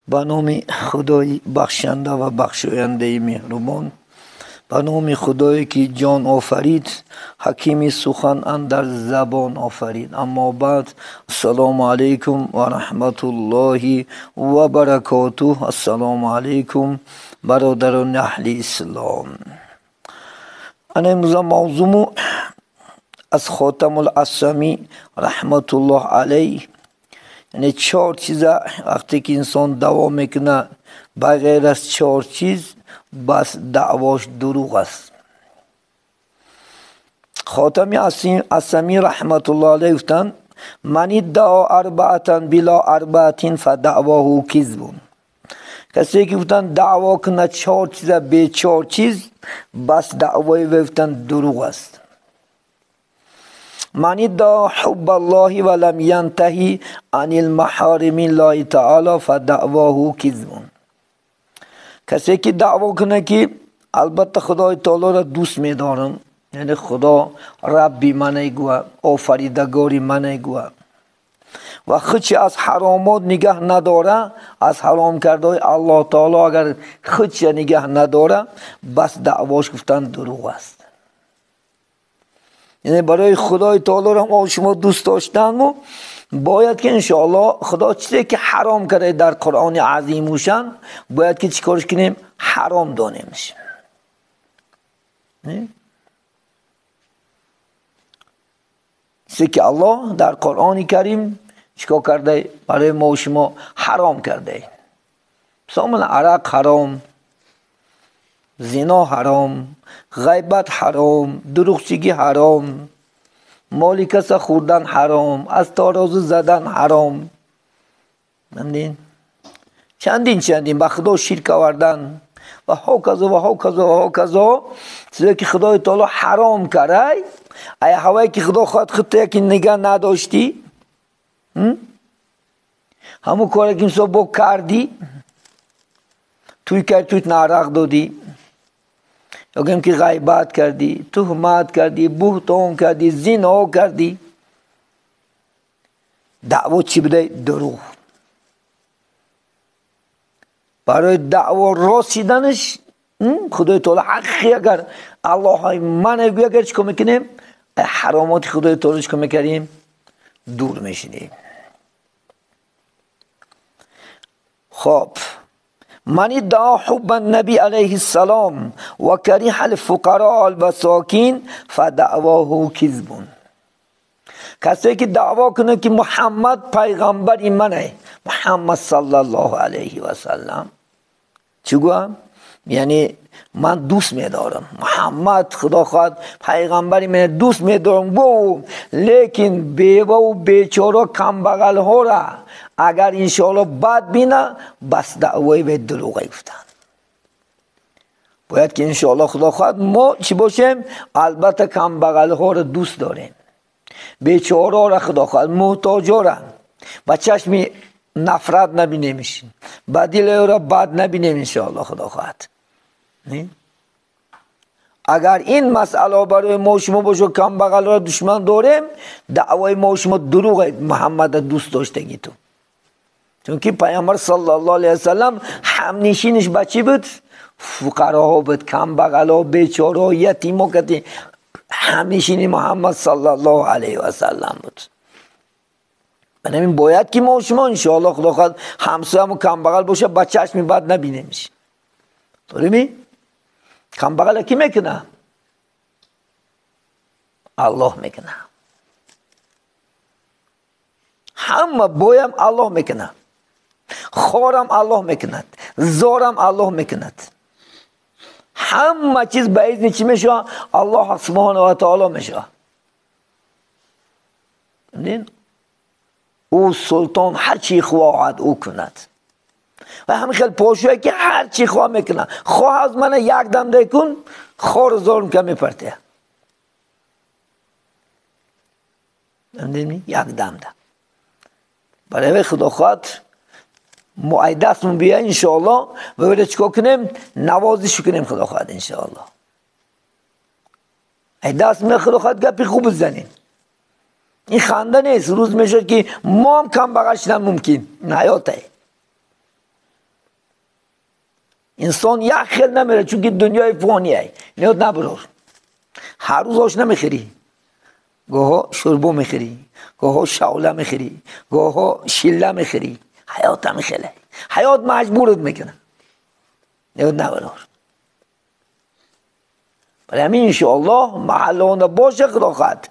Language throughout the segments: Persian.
به نام خدای بخشنده و بخشاینده مهربان، به نام خدایی که جان آفرید، حکیم سخن اندر زبان آفرید. اما بعد، السلام علیکم و رحمت الله و برکاته. السلام علیکم برادران اهل اسلام. انا امروز موضوع از خاتم الاسامی رحمت الله علیه، یعنی 4 چیز وقتی که انسان دعوا میکنه بغیر از 4 چیز بس دعواش دروغ است. خاتم اسامی رحمت الله علیه گفتن من ادعا اربعتا بلا اربعتین فدعواه کذب. کسی که گفتن دعوا کنه 4 چیز به 4 چیز بس دعوای گفتن دروغ است. من ادعا حب الله ولم ينتهي عن المحارم الله تعالی فدعواه کذب. کسی که دعوا کنه که البته خدای تعالی را دوست می‌دارم، یعنی خدا ربی من گوه، آفریدگاری من گوه، و خودش از حرامات نگه نداره، از حرام کرده الله تعالی اگر خودش نگه نداره بس دعواش گفتن دروغ است. یعنی برای خدای تعالی را ما شما دوست داشتن باید که انشاءالله خدا چیزی که حرام کرده در قرآن عظیموشن باید که چیکارش کنیم؟ حرام دانیمش. چیزی که الله در قرآن کریم چیکار کرده برای ما و شما حرام کرده. مثلا عرق حرام، زنا حرام، غیبت حرام، دروغچگی حرام، مال کس خوردن حرام، از ترازو زدن حرام، چندین به خدا شرک آوردن و ها چیزی که خدای تعالی حرام کرده. ای هوایی که خدا خودت یکی نگه نداشتی، همون کاری که مثلا با کردی، توی نعرق دادی، یا که غیبت کردی، تهمت کردی، بهتان کردی، زنا کردی، دعوا چی بده؟ دروغ. برای دعوا رسیدنش خدای تعالی حقی اگر الله من گویا اگر چیکار میکنیم؟ حرامات خدای تعالی چیکار میکنیم؟ دور میشینیم. خب من ادعا حب النبی علیه السلام و کریه الفقراء والمساکین فدعواه کذب. کسی که دعوا کنه که محمد پیغمبر منه، محمد صلی الله علیه و سلم، چی گویم؟ یعنی من دوست می‌دارم محمد، خدا خواهد پیغمبری من دوست می‌دارم، لیکن بیوه و بیچاره کمبغل ها را اگر انشاءالله بد بینه بس دعوی به دروغ گفتن. باید که انشاءالله خدا خواهد ما چی باشیم؟ البته کمبغل ها را دوست داریم، بیچاره ها را خدا خواهد محتاج ها را با چشم نفرت نبینیمش، با دل را بد نبینیم انشاءالله خدا خواهد. اگر این مسئله برای ما شما باشه کم بغل را دشمن داریم، دعوای ما شما دروغ محمد دوست داشتگی تو. چون که پیامبر صلی الله علیه وسلم همنشینش بچی بود؟ فقراها بود، کم بغلا، بیچارا، یتیما کتی همنشین محمد صلی الله علیه وسلم بود. بنابراین باید که ما شما انشاءالله خدا خواهد همسایه‌مون کم بغل باشه با چشم بد نبینیمش. طوری کم بغل کی میکنه؟ الله میکنه. همه بایم الله میکنه، خورم الله میکند، زارم الله میکند، همه چیز به اذن چی میشه؟ الله سبحانه و تعالی میشه. او سلطان هر چی خواهد او کند و همین خیلی پاشوه که هر چی خواه میکنه. خواه از من یک دم دیکن خور زارم که میپرته، یک دم ده. برای خدا خواهد ما ای دستمون بیا انشاءالله و برای چکا کنیم؟ نوازش کنیم خدا خواهد انشاءالله. ای دستمون خدا خواهد گپی خوب بزنیم. این خنده نیست. روز میشه که ما هم کم بغشتن ممکن نیاته. انسان یک خیل نمیره چون که دنیای فانیه نیاد نبرار هر روز آش نمیخری گاها شربو میخری گاها شعله میخری گاها شله میخری حیات هم میخله حیات مجبورت میکنه نیاد نبرار برای همین انشاءالله محلانه باشه خدا خواهد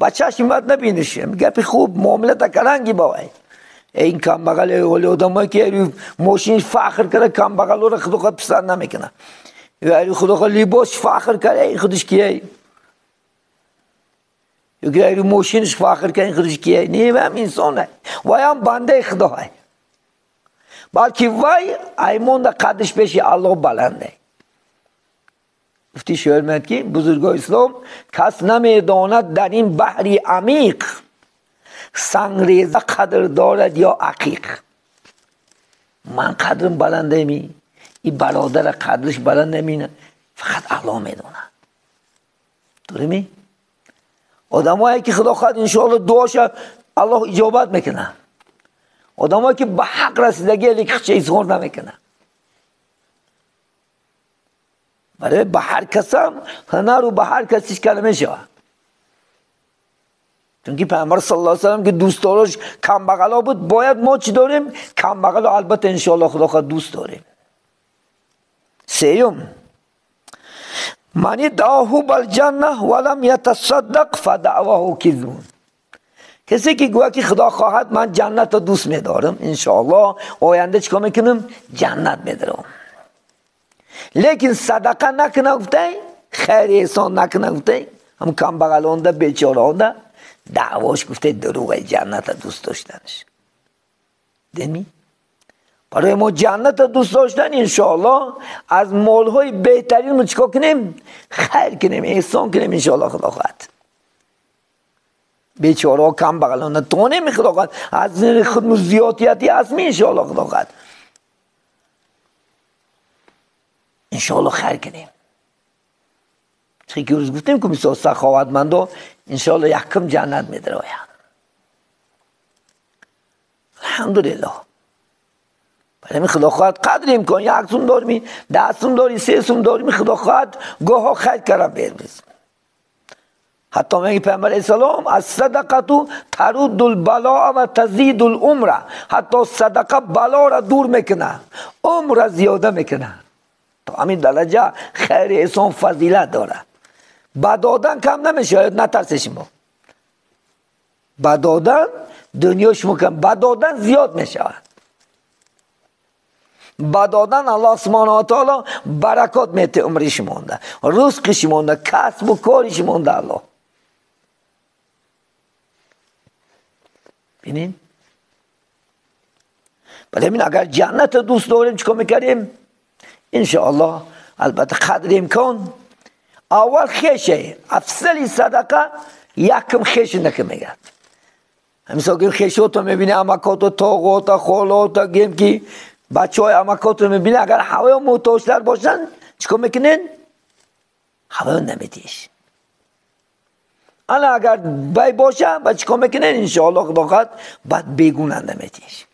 بچهش اینوقت نبینشه گپی خوب معاملت کرنگی باید این کم بغل اولی آدم هایی که ماشین فخر کرده کم بغل رو خدا خواهد پسند نمیکنه یا خدا خواهد لباس فخر کرده این خودش کیه یا که ماشینش فخر کرده این خودش کیه نه هم انسانه وای هم بنده خدا های بلکه وای ایمان در قدش پیش الله بلنده گفتی شعر میاد که بزرگای اسلام کس نمیداند در این بحری عمیق سنگریزه قدر دارد یا عقیق من قدرم بلنده می این برادر قدرش بلنده مینه فقط الله میدونه دوره می آدم هایی که خدا خواهد انشاءالله دعاش الله اجابت میکنه آدم هایی که به حق رسیدگی لیک چیز خور نمیکنه برای به هر کس هم هنر و به هر کسیش کلمه شود چون که پیامبر صلی الله علیه و سلم که دوست داراش کم بغلا بود باید ما چی داریم کم بغلا البته انشاءالله خدا خواهد دوست داریم سیوم من دعاه بالجنه ولم یتصدق فدعواه کذبون کسی که گویا که خدا خواهد من جنت رو دوست میدارم انشاءالله آینده چیکار میکنم جنت میدارم لیکن صدقه نکنه گفته خیر احسان نکنه گفته هم کم بغلانده بیچارانده دعواش گفته دروغه جنت دوست داشتنش دمی برای ما جنت دوست داشتن انشاءالله از مالهای بهترین رو چیکار کنیم خیر کنیم احسان کنیم انشاءالله خدا خواهد بیچاره ها کم بغلانده تو نمی خدا خواهد از خود زیادیتی اسمی انشاءالله خدا خواهد انشاءالله خیر کنیم چه که روز گفتیم که مثال سخاوتمندا انشاءالله یکم جنت میداره الحمدلله برای خدا خواهد قدر امکان یک سوم داریم 10 سوم داری 3 سوم داریم خدا خواهد گاه خیر کرم برمیز حتی میگه پیامبر اسلام از صدقه ترد البلاء و تزید العمر حتی صدقه بلا را دور میکنه عمر را زیاده میکنه تا همین درجه خیر احسان فضیلت داره بدادن کم نمیشه نترسش ما بدادن دنیاش مکم بدادن زیاد میشه بدادن الله سبحانه و تعالی برکات میته عمرش مونده رزقش مونده کسب و کارش مونده الله بینین ولی همین اگر جنت دوست داریم چیکار میکردیم انشاءالله البته قدر امکان اول خیشه افضل صدقه یکم خیش نکه میگه مثلا که خیشات رو میبینی امکات و طاقات و خالات و گیم که بچه های امکات رو میبینی اگر هوای محتاجتر باشن چیکار میکنین هوای نمیدیش انا اگر بای باشه با چیکار میکنین انشاءالله خدا خواهد بعد بیگونه نمیدیش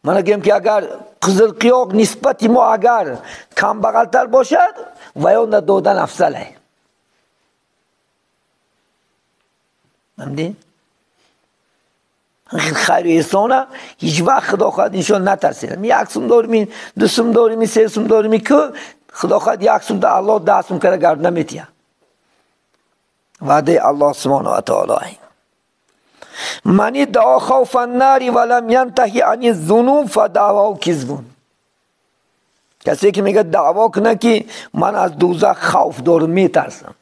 من گیم که اگر قزل قیاق نسبتی ما اگر کم بغلتر باشد و یا ندادن افضله فهمیدین خیر احسانه هیچ وقت خدا خواهد انشاءالله نترسیم یک سوم داریم 2 سوم داریم 3 سوم داریم که خدا خواهد 1 سوم در الله 10 سوم کرده گرد نمیتیه وعده الله سبحانه و تعالی من دعا خوف النار ولم ينتهي عن الذنوب فدعواه کذبون کسی که میگه دعوا کنه که من از دوزخ خوف دارم میترسم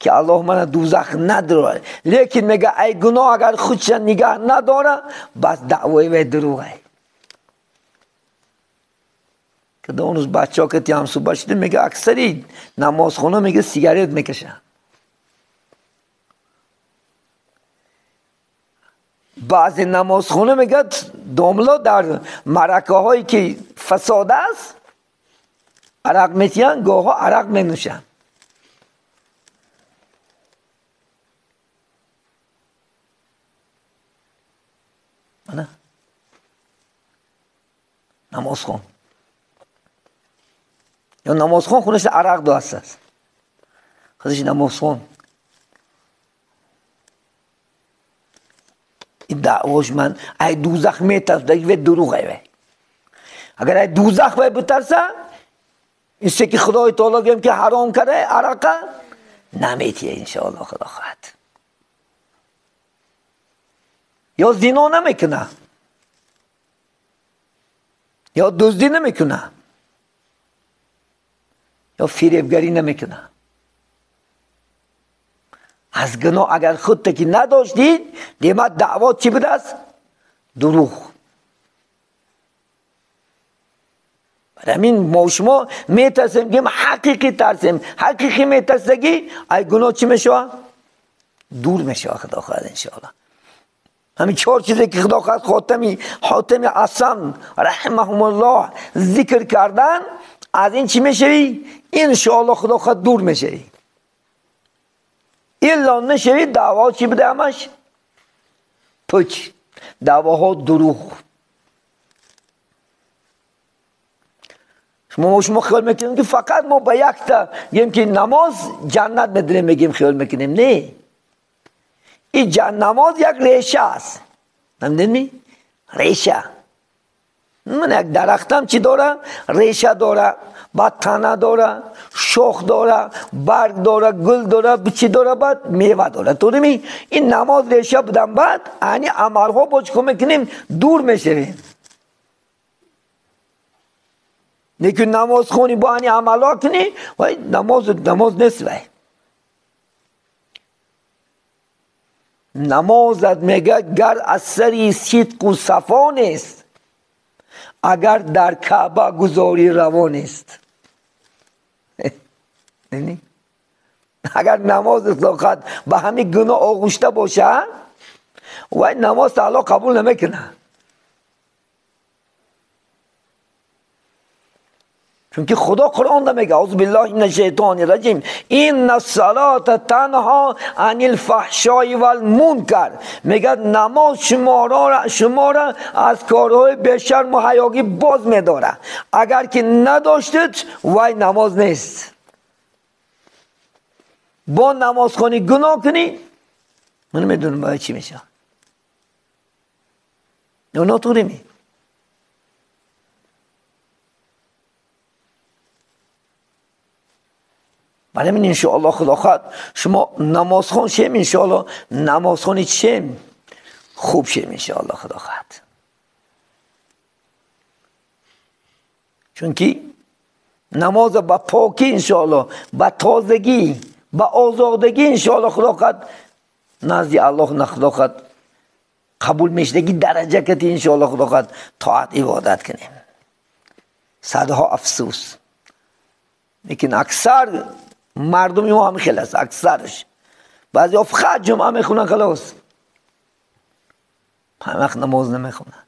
که الله من دوزخ نداره لیکن میگه ای گناه اگر خودش نگه نداره بس دعوای و دروغه که اون روز بچه ها که تیم صبح شده میگه اکثری نماز خونه میگه سیگارت میکشن بعضی نماز خونه میگه داملا در مرکه هایی که فساد است عرق میتین گاه ها عرق مینوشن نماز خون یا نماز خون خونش عرق دو هست خودش نماز خون این دعواش من ای دوزخ میترسه و دروغه اگر ای دوزخ بترسه این سه که خدای تعالی گیم که حرام کرده عرقه نمیتیه انشاءالله خدا خواهد یا زنا نمیکنه یا دزدی نمیکنه یا فریبگری نمیکنه از گناه اگر خود تکی نداشتید دیمت دعوات چی بوده است؟ دروغ برای همین ما شما میترسیم گیم حقیقی ترسیم حقیقی میترسگی ای گناه چی میشه؟ دور میشه خدا خواهد انشاءالله همین 4 چیزی که خدا خواهد حاتم عصم رحمهم الله ذکر کردن از این چی میشوی؟ انشاءالله خدا خواهد دور میشوی الا نشوی دعوا چی بده همش؟ پچ دعواها دروغ شما خیال میکنیم که فقط ما با یک تا گیم که نماز جنت میدونیم میگیم خیال میکنیم نه این نماز یک ریشه است نمیدونی؟ ریشه من یک درختم چی داره؟ ریشه داره بعد تنه داره شاخ داره برگ داره گل داره چی داره بعد میوه داره تو نمی؟ این نماز ریشه بدن بعد یعنی عملها با چکو میکنیم دور میشویم لیکن نماز خونی با یعنی عملها کنی وای نماز نیست وای نمازت میگه گر از سری صدق و صفا نیست اگر در کعبه گذاری روا نیست اگر نماز اطلاقات به همین گناه آغوشته باشه و نماز تعالی قبول نمیکنه چون که خدا قرآن میگه اعوذ بالله من الشیطان الرجیم این الصلاة تنها عن الفحشاء والمنکر میگه نماز شما را از کارهای بیشرم و حیاگی باز میداره اگر که نداشتید وای نماز نیست با نماز خونی گناه کنی من میدونم باید چی میشه اونا طوری می برای من انشاءالله خدا خواهد شما نماز خون شیم انشاءالله نماز خونی شیم خوب شیم انشاءالله خدا خواهد چون که نماز با پاکی انشاءالله با تازگی با آزادگی انشاءالله خدا خواهد نزد الله نه خدا خواهد قبول میشدگی درجه کتی انشاءالله خدا خواهد طاعت عبادت کنیم صدها افسوس لیکن اکثر مردمی ما هم خیلی است اکثرش بعضی ها فقط جمعه میخونن خلاص همه نماز نمیخونن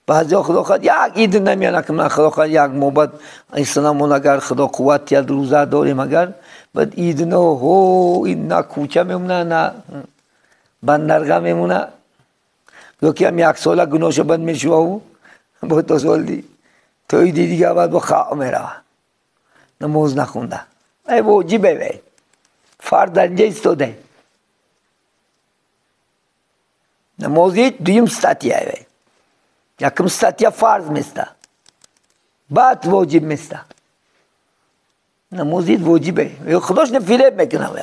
بعضی ها خدا خواهد یک عید نمیانه که من خدا خواهد یک موبت اسلامون اگر خدا قوت یاد روزه داریم اگر بعد عید نه این نه کوچه میمونه نه بندرگاه میمونه یا که هم یک ساله گناهشو بند میشوه با 2 سال تو عیدی دیگه بعد با خواه میره نماز نخونده ای واجبه وی فرد درجه ایستاده نمازی دویم ستیه وی یکم ستیه فرض میسته بعد واجب میسته نمازی واجبه خداش نفیرب میکنه وی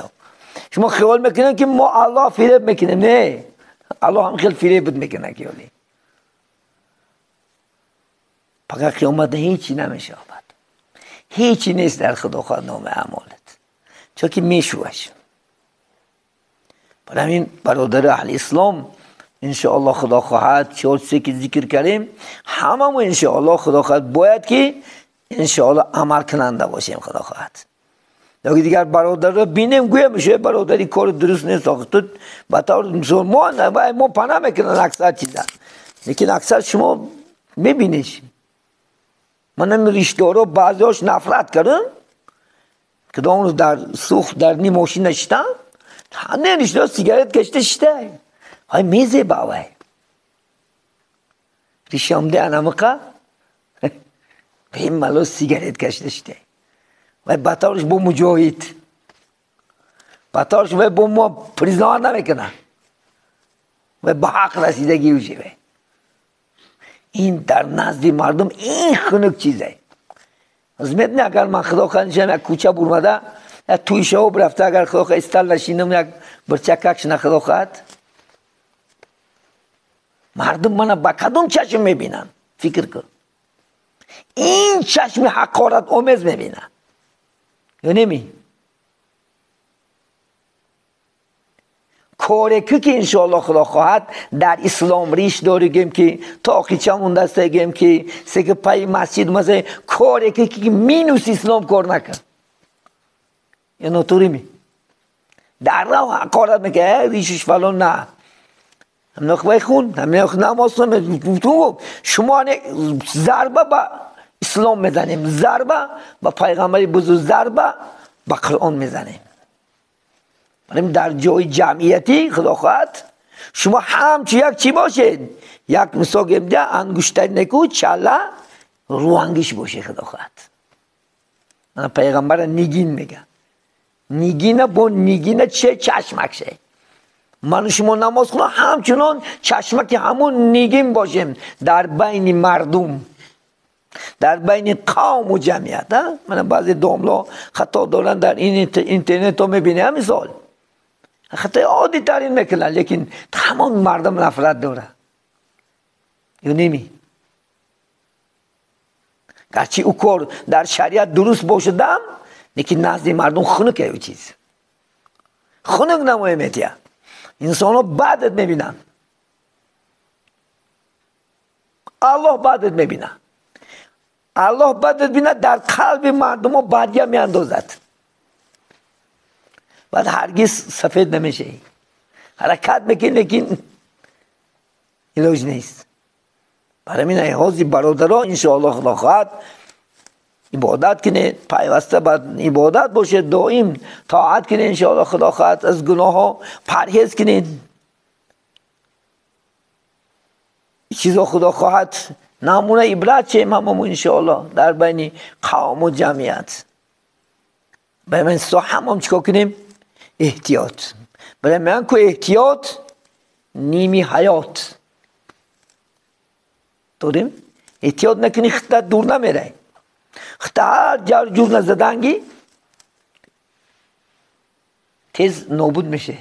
شما خیال میکنن که ما الله فریب میکنه نه الله هم خیلی فریب میکنه که ولی فقط قیامت هیچی نمیشه هیچی نیست در خدا خواهد نام اعمالت چون که میشوش برای همین برادر اهل اسلام انشاءالله خدا خواهد 4 چیزی که ذکر کردیم همه ما انشاءالله خدا خواهد باید که انشاءالله عمل کننده باشیم خدا خواهد لیکن دیگر برادر را بینیم گویا میشه برادری کار درست نیست تو بطور مسلمان ما پناه میکنن اکثر چیزا لیکن اکثر شما میبینیش من هم رشته‌ها بعضی‌هاش نفرت کردن که دامون در سوخت در نی ماشین نشتن نه رشته سیگارت کشته شده های میزه باوی ریشامده انمقه به این ملو سیگارت کشیده و بطورش با مجاهد بطورش و با ما پریزنار نمیکنه و به حق رسیدگی میشه. این در نزد مردم این خنک چیزه. از میدونی اگر من خدا خواهد یک کوچه برمده یک توی شعب رفته اگر خدا خواهد استل نشینم یک برچککش نخدا خواهد مردم منو با کدوم چشم میبینن؟ فکر کن. این چشم حقارت آمیز میبینن یا نمی؟ کاری که انشاءالله خدا خواهد در اسلام ریش داریم که تا قیچه مونده است که سکه پای مسجد مثلا کاری که مینوس اسلام کار نکن یا نطوری می؟ در راه حقارت میگه ریشش فلان نه هم نخواه خون هم نماز نمید شما ضربه با اسلام میزنیم ضربه با پیغمبر بزرگ ضربه با قرآن میزنیم. در جای جمعیتی خدا خواهد شما همچی یک چی باشید یک مثال گمده انگشتر نکو چله رو انگش باشه خدا خواهد. من پیغمبر نگین میگم نگینه با نگینه چه چشمکشه من شما نماز خونه همچنان چشمک همون نگین باشیم در بین مردم در بین قوم و جمعیت. من بعضی داملا خطا دارن در این اینترنت ها میبینه مثال خطای عادی ترین میکنن لیکن تمام مردم نفرت داره یا نمی؟ گرچه او کار در شریعت درست باشدم لیکن نزد مردم خنک او چیز خنک نمایمیتیه انسان ها بعدت میبینن الله بعدت میبینه الله بعدت بینه در قلب مردم ها بدیه میاندازد بعد هرگز سفید نمیشه حرکت میکن لیکن علاج نیست. برای من ایهازی برادرها انشاءالله خدا خواهد عبادت کنید پیوسته بعد عبادت باشه دائم طاعت کنید انشاءالله خدا خواهد از گناه ها پرهیز کنید چیزا خدا خواهد نمونه عبرت چه هممون انشاءالله در بین قوم و جمعیت. برای من هم چیکار کنیم؟ احتیاط. برای من که احتیاط نیمی حیات داریم احتیاط نکنی خطر دور نمیره خطر جور نزدنگی تیز نابود میشه.